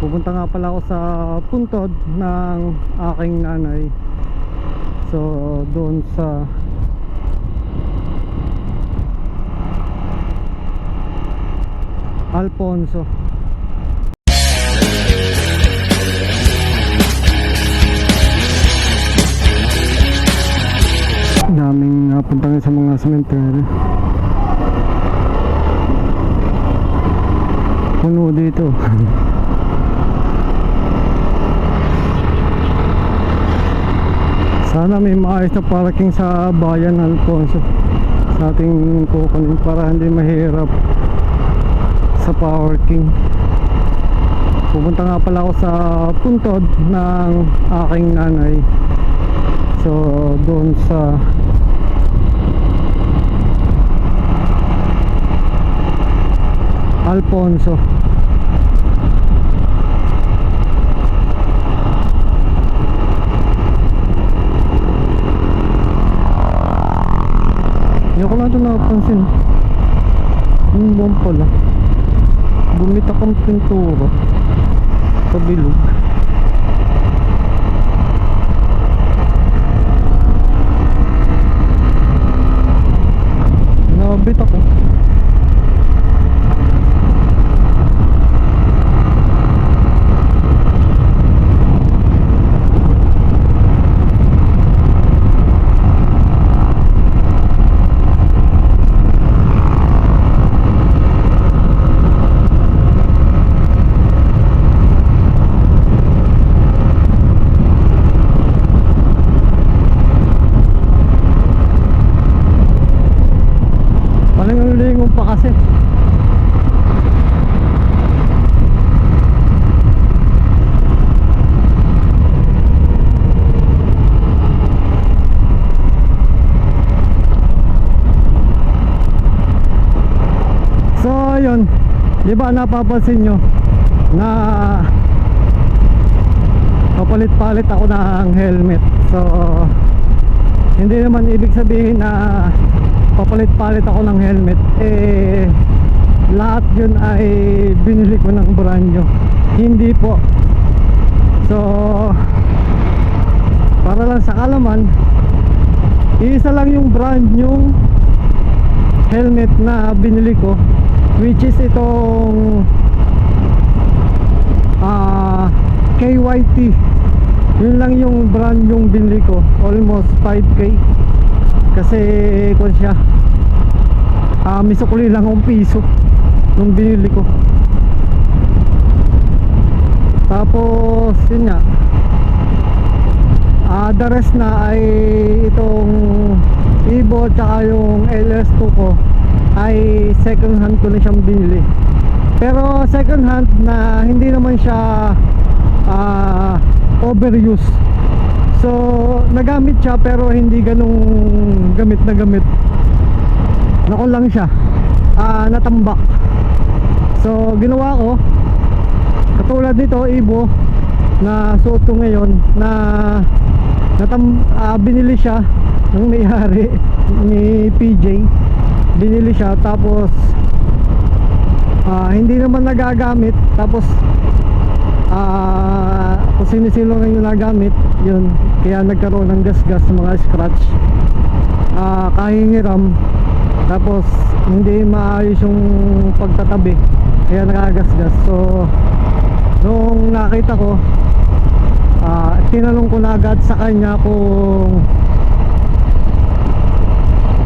Pupunta nga pala ako sa puntod ng aking nanay. So doon sa Alfonso. Daming punta nga sa mga cemetery. Puno dito. Sana may maayos na parking sa bayan Alfonso sa ating kukunin para hindi mahirap sa parking. Pupunta nga pala ako sa puntod ng aking nanay. So doon sa Alfonso. Hindi ko lang ito napansin. Yung buwan pala bumita kang pintura pabilog. Nabit ako. Palingon pa kasi. So yun, di ba napapansin nyo na papalit-palit ako ng helmet. So hindi naman ibig sabihin na papalit-palit ako ng helmet lahat yun ay binili ko ng brand new. Hindi po. So para lang sa kalaman, isa lang yung brand new helmet na binili ko, which is itong KYT. Yun lang yung brand yung binili ko, almost 5K. Kasi kung siya may sukli lang akong piso nung binili ko. Tapos yun nga, the rest na ay itong Evo tsaka yung LS2 ko ay second hand ko na siyang binili. Pero second hand na hindi naman siya overuse. So nagamit siya pero hindi ganung gamit na gamit. Nako lang siya, natambak. So ginawa ko katulad nito Evo na suot ko ngayon na binili siya ng may-ari ni PJ. Binili siya tapos hindi naman nagagamit. Tapos kung sinisilo na yung nagamit yun, kaya nagkaroon ng gas-gas, mga scratch, kahingiram. Tapos hindi maayos yung pagtatabi, kaya nakagasgas. So nung nakita ko, tinanong ko na agad sa kanya kung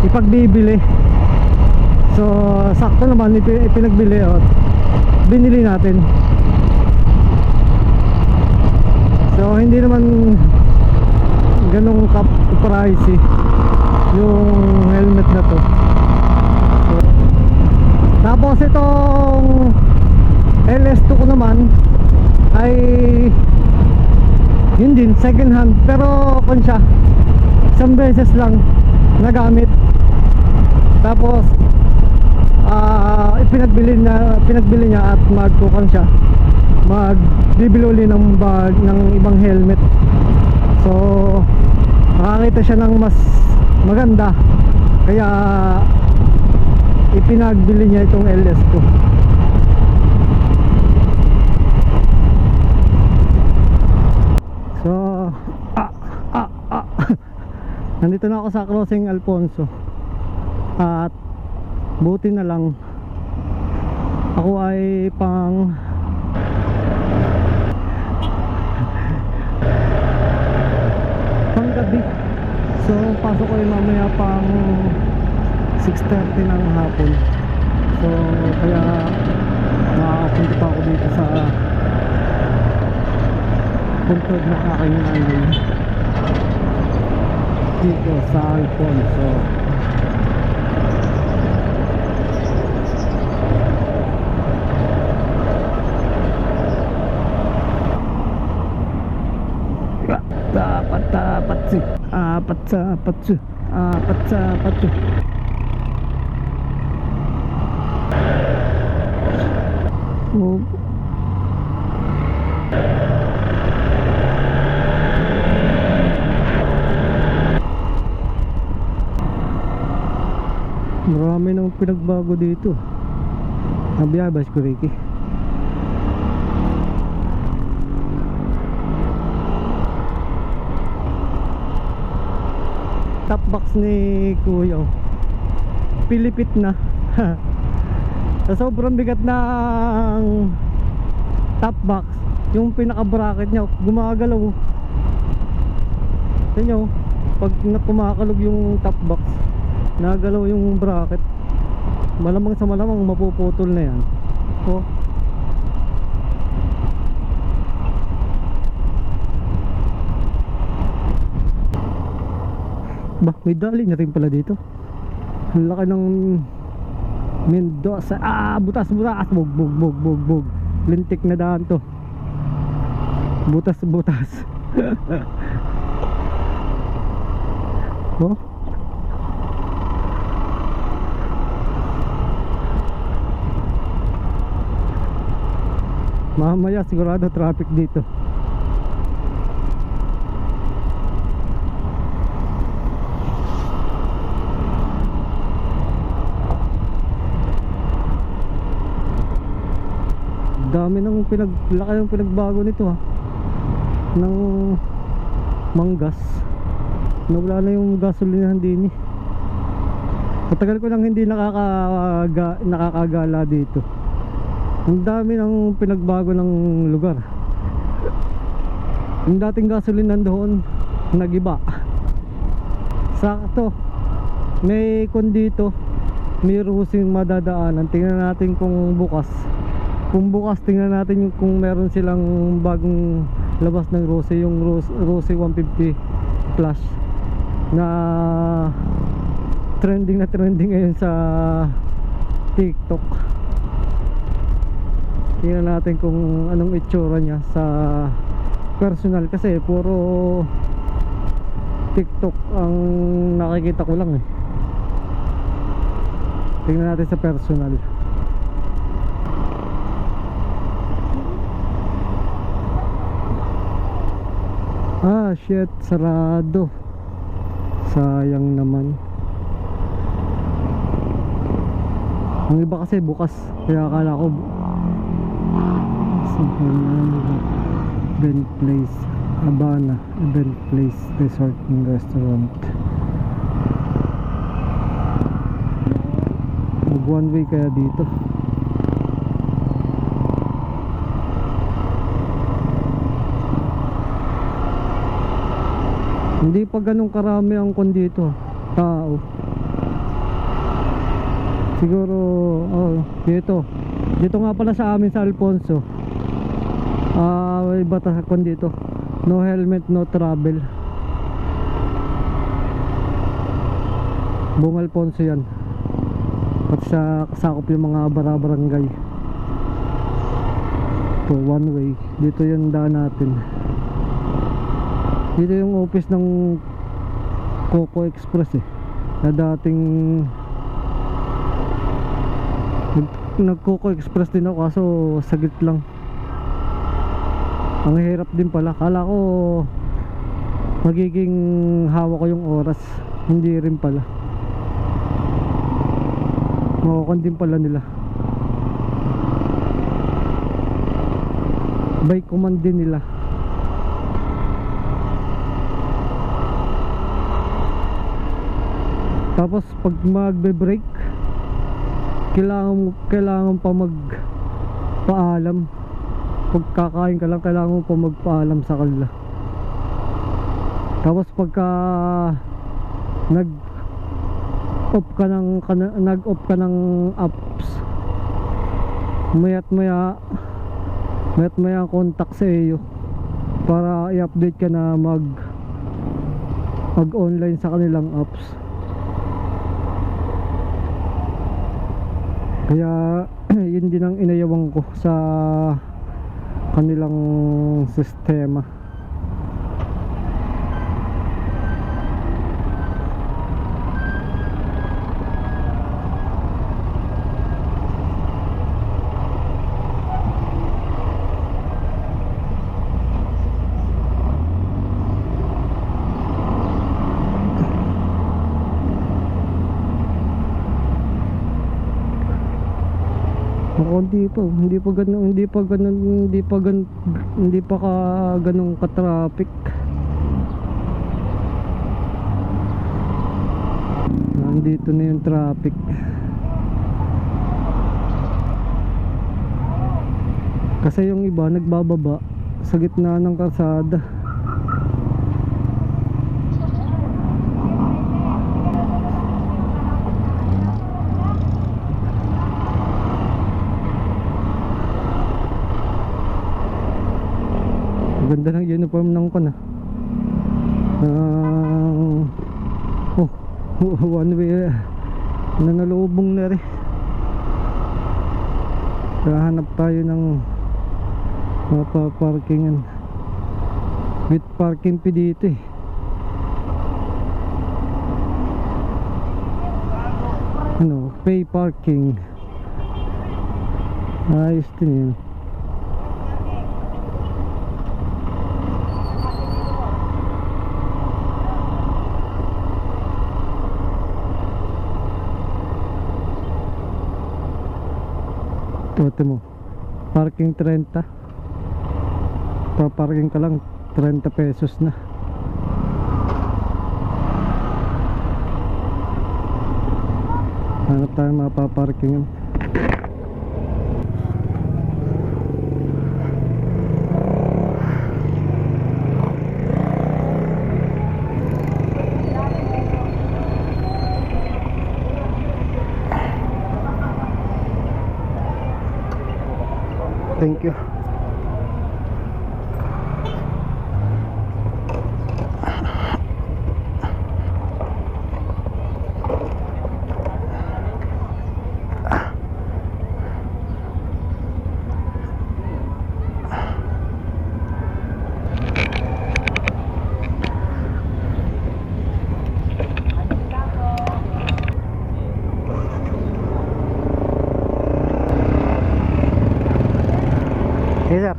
ipagbibili. So sakto naman ipinagbili at binili natin. So hindi naman ganong pricey yung helmet na to. So, tapos itong LS2 ko naman ay yun din, second hand. Pero kung siya, isang beses lang nagamit. Tapos pinagbili niya at magkukan siya, magbibili uli ng bag ng ibang helmet. So nakakita siya ng mas maganda, kaya ipinagbili niya itong LS2. Nandito na ako sa crossing Alfonso. At buti na lang ako ay panggabi. So pasok ko yung mamaya pang 6:30 ng hapon. So kaya makakapunta pa ako dito sa puntod na aking nanay dito sa Alfonso. Apat sa patsu. Oh. Marami nang pinagbago dito. Nabiyabas ko Ricky. Top box ni Kuya Pilipit na. Sa sobrang bigat ng top box, yung pinaka bracket niya gumagalaw. Tingnan nyo, pag kumakalog yung top box, nagalaw yung bracket. Malamang sa malamang mapuputol na yan. Oh. Bah, may dali na rin pala dito. Ang laki ng Mendoza. Butas. Bug. Lintik na daan to. Butas. Oh. Mamaya sigurado traffic dito. Dami ng laki ng pinagbago nito ha. Ng manggas. Nawala na yung gasolinahan din eh. Matagal ko nang hindi nakakagala dito. Ang dami ng pinagbago ng lugar. Yung dating gasolinahan doon nagiba. Sakto. May dito, may rusing madadaanan. Tingnan natin kung bukas. Kung bukas, tingnan natin kung meron silang bagong labas ng Rose, yung Rose 150 Plus na trending ngayon sa TikTok. Tingnan natin kung anong itsura niya sa personal, kasi puro TikTok ang nakikita ko lang eh. Tingnan natin sa personal. Shit, sarado. Sayang naman. Ang iba kasi bukas, kaya akala ko Event Place, Habana Event Place Resort and Restaurant. Mag one way kaya dito. Hindi pa ganun karami ang dito tao. Siguro dito nga pala sa amin sa Alfonso. May batas dito. No helmet, no travel. Buong Alfonso yan. At sa kasakop yung mga barabarangay. Ito one way. Dito yung daan natin. Dito yung office ng Coco Express na dating nag Coco Express din ako, kaso saglit lang. Ang hirap din pala. Kala ko magiging hawak ko yung oras, hindi rin pala. Mawakon din pala nila. By command din nila. Tapos pag magbe-brake, kailangan pa magpaalam. Pag kakain ka lang, kailangan mo pa magpaalam sa kanila. Tapos pagka nag-off ka ng apps, maya't maya contact sa iyo para i-update ka na mag-online sa kanilang apps. Kaya yun din ang inayawang ko sa kanilang sistema. Konti pa, hindi pa ganun ka-traffic. Nandito na yung traffic. Kasi yung iba nagbababa sa gitna ng kalsada. Ganda ng uniform ng kon one way nanalubong na rin. Hahanap tayo ng mapaparkingan with parking fee dito pay parking. Ayos din yun. Ito mo, parking 30, paparking ka lang 30 pesos na. Hanap tayo mapaparkingan. Thank you. Yes, sir.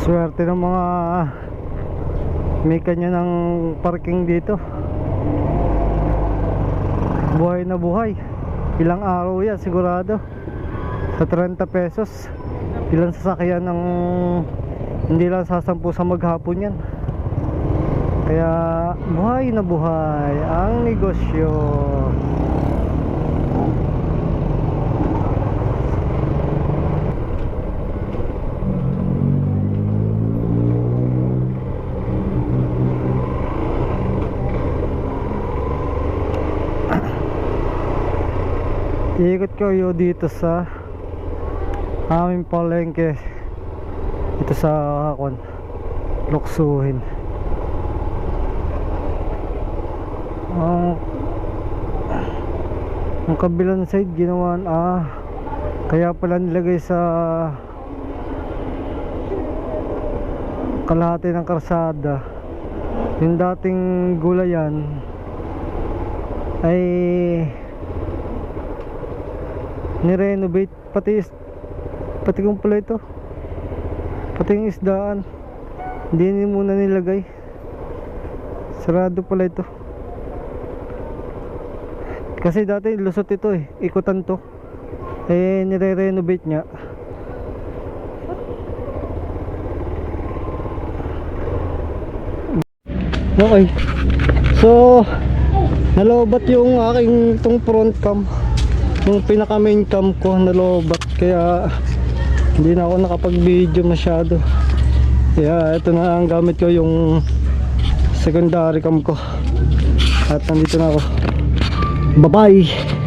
Swerte ng mga may kanya ng parking dito. Buhay na buhay. Ilang araw yan sigurado. Sa 30 pesos ilang sasakyan ng hindi lang sasampu sa maghapon yan. Kaya buhay na buhay ang negosyo. Iikot ko yo dito sa aming palengke ito sa Luksuhin. Ang kabilang side ginawan kaya pala nilagay sa kalahati ng karsada. Yung dating gulayan ay ni-renovate, pati kung pala ito, pati yung isdaan Hindi muna nilagay. Sarado pala ito. Kasi dati lusot ito eh, ikutan to. Eh nire-renovate niya. Okay. So nalobat yung aking tong front cam. Yung pinaka main cam ko nalobat, kaya hindi na ako nakapag-video masyado. Kaya ito na ang gamit ko, yung secondary cam ko. At nandito na ako. Bye bye.